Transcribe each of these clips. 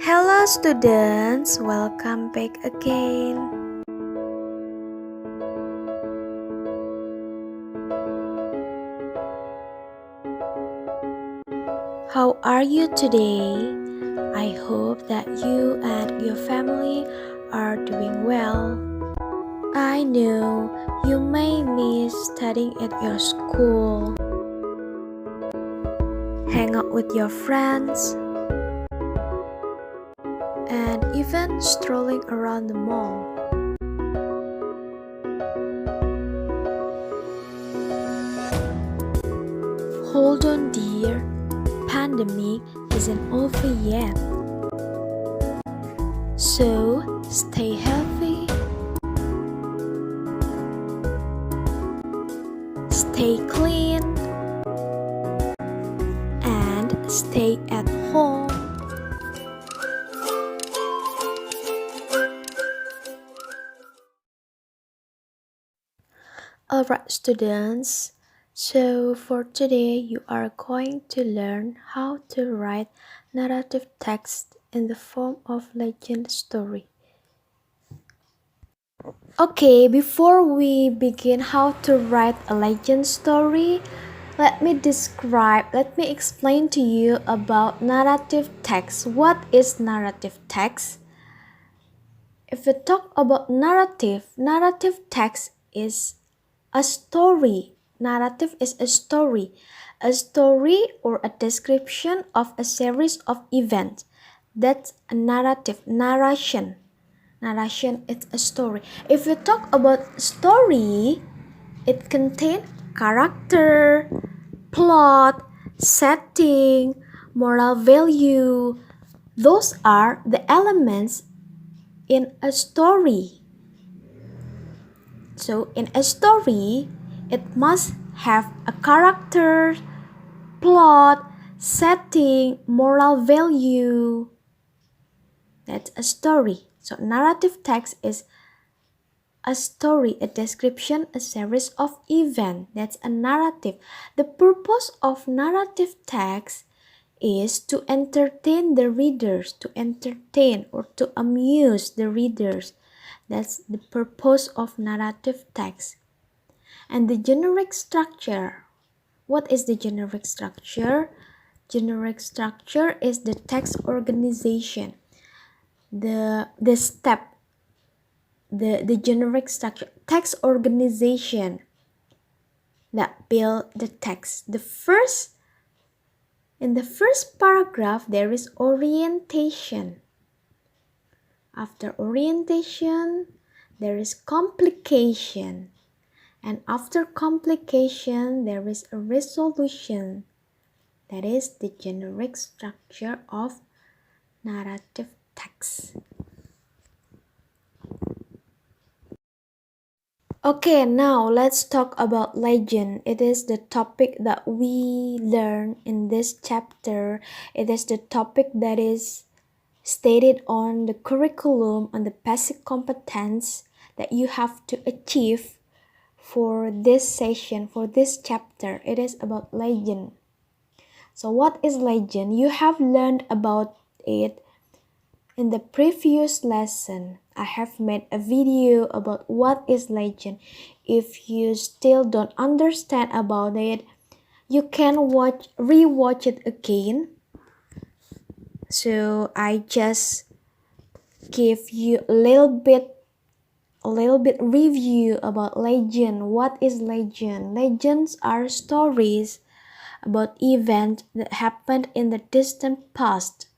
Hello students, welcome back again. How are you today? I hope that you and your family are doing well. I know you may miss studying at your school, hang out with your friends, and even strolling around the mall. Hold on, dear. Pandemic isn't over yet. So stay healthy, stay clean, and stay at home. Alright students, so for today you are going to learn how to write narrative text in the form of legend story. Okay, before we begin how to write a legend story, let me explain to you about narrative text. What is narrative text? If we talk about narrative text is a story. Narrative is a story or a description of a series of events. That's a narrative, narration. Narration is a story. If we talk about story, it contains character, plot, setting, moral value. Those are the elements in a story. So in a story, it must have a character, plot, setting, moral value. That's a story. So narrative text is a story, a description, a series of events. That's a narrative. The purpose of narrative text is to entertain the readers, to entertain or to amuse the readers. That's the purpose of narrative text. And the generic structure. What is the generic structure? Generic structure is the text organization. The generic structure, text organization that build the text. In the first paragraph, there is orientation. After orientation, there is complication. And after complication, there is a resolution. That is the generic structure of narrative text. Okay, now let's talk about legend. It is the topic that we learn in this chapter. It is the topic that is stated on the curriculum, on the basic competence that you have to achieve for this session, for this chapter. It is about legend. So what is legend? You have learned about it in the previous lesson. I have made a video about what is legend. If you still don't understand about it, you can rewatch it again. So I just give you a little bit review about legend. What is legend? Legends are stories about events that happened in the distant past.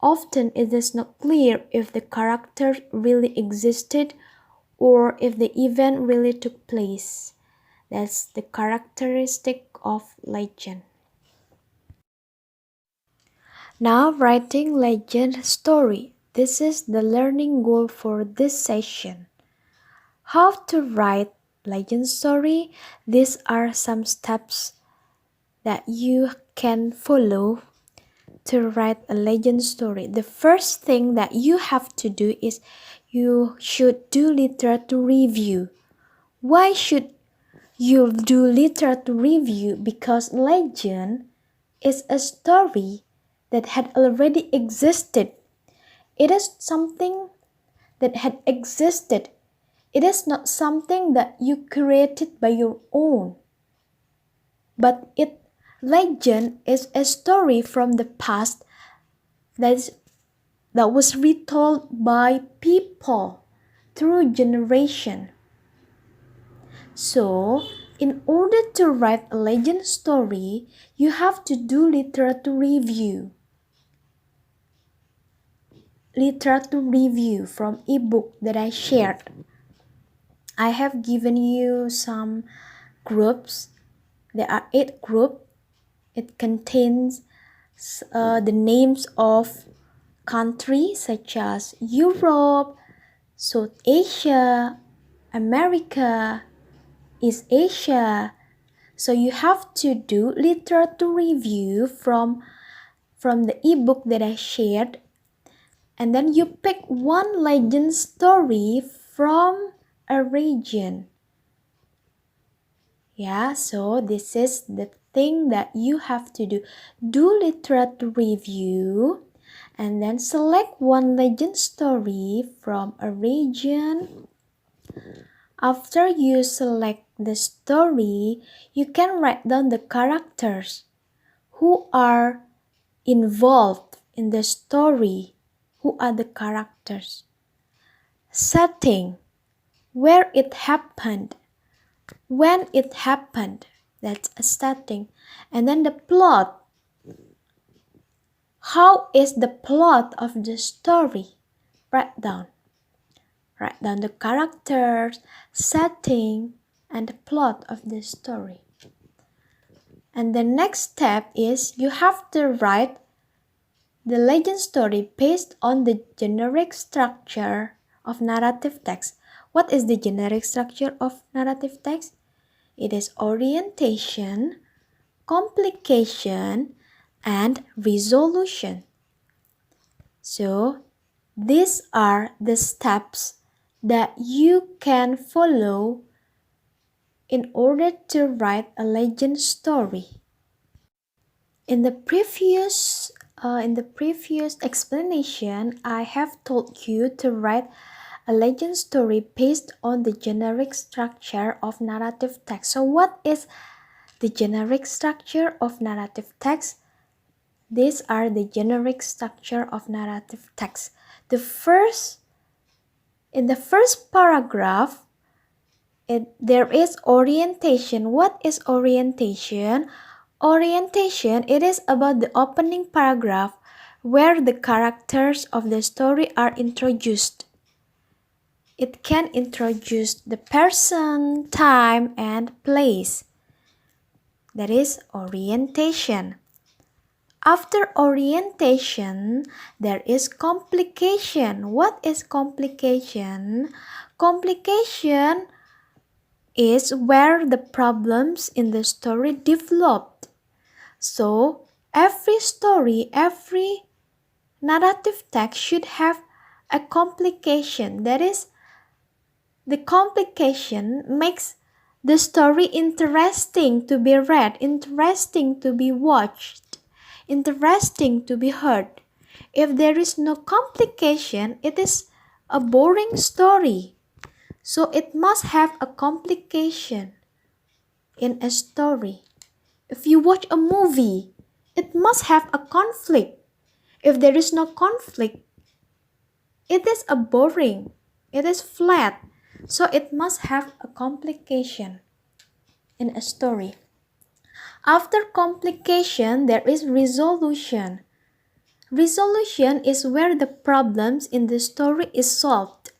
Often it is not clear if the character really existed or if the event really took place. That's the characteristic of legend. Now writing legend story. This is the learning goal for this session. How to write legend story? These are some steps that you can follow to write a legend story. The first thing that you have to do is you should do literature review. Why should you do literature review? Because legend is a story that had already existed It is something that had existed. It is not something that you created by your own. But legend is a story from the past that was retold by people through generation. So, in order to write a legend story, you have to do literature review. Literature review from ebook that I shared. I have given you some groups. There are 8 groups. It contains the names of countries such as Europe, South Asia, America, East Asia. So you have to do literature review from the ebook that I shared, and then you pick one legend story from a region. Yeah, so this is the thing that you have to do. Do literature review and then select one legend story from a region. After you select the story, you can write down the characters who are involved in the story. Who are the characters? Setting, where it happened, when it happened, that's a setting. And then the plot. How is the plot of the story? Write down. Write down the characters, setting, and the plot of the story. And the next step is you have to write the legend story based on the generic structure of narrative text. What is the generic structure of narrative text? It is orientation, complication, and resolution. So, these are the steps that you can follow in order to write a legend story. In the previous explanation, I have told you to write a legend story based on the generic structure of narrative text. So what is the generic structure of narrative text? These are the generic structure of narrative text. In the first paragraph, there is orientation. What is orientation? Orientation, it is about the opening paragraph where the characters of the story are introduced. It can introduce the person, time, and place. That is orientation. After orientation, there is complication. What is complication? Complication is where the problems in the story developed. So, every story, every narrative text should have a complication. That is, the complication makes the story interesting to be read, interesting to be watched, interesting to be heard. If there is no complication, it is a boring story. So it must have a complication in a story. If you watch a movie, it must have a conflict. If there is no conflict, it is a boring. It is flat. So it must have a complication in a story. After complication, there is resolution. Resolution is where the problems in the story is solved.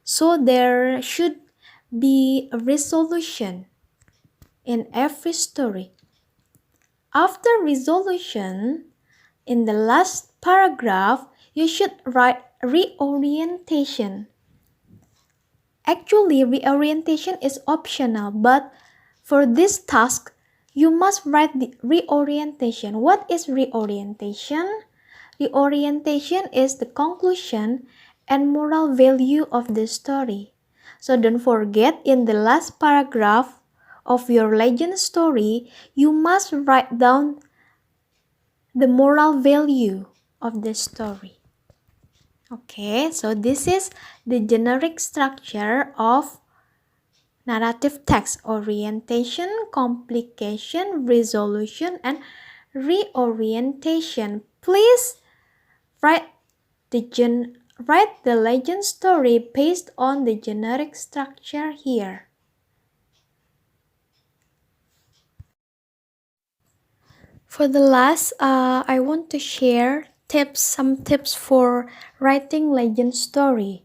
So there should be a resolution in every story. After resolution, in the last paragraph, you should write reorientation. Actually, reorientation is optional, but for this task, you must write the reorientation. What is reorientation? Reorientation is the conclusion and moral value of the story. So don't forget, in the last paragraph of your legend story, you must write down the moral value of the story. Okay, so this is the generic structure of narrative text: orientation, complication, resolution, and reorientation. Please write write the legend story based on the generic structure here. For the last, I want to share some tips for writing legend story.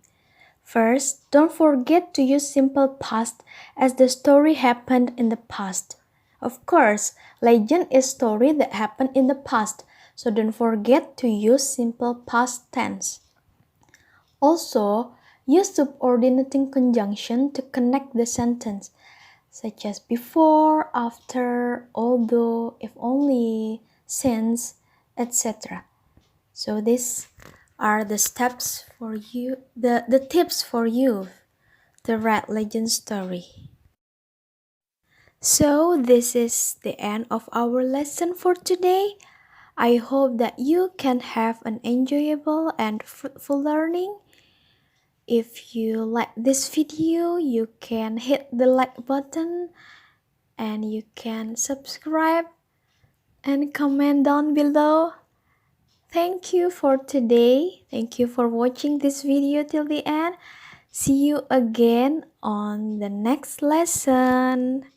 First, don't forget to use simple past as the story happened in the past. Of course, legend is story that happened in the past, so don't forget to use simple past tense. Also, use subordinating conjunction to connect the sentence, such as before, after, although, if only, since, etc. So these are the steps for you, the tips for you to write legend story. So this is the end of our lesson for today. I hope that you can have an enjoyable and fruitful learning. If you like this video, you can hit the like button and you can subscribe and comment down below. Thank you for today. Thank you for watching this video till the end. See you again on the next lesson.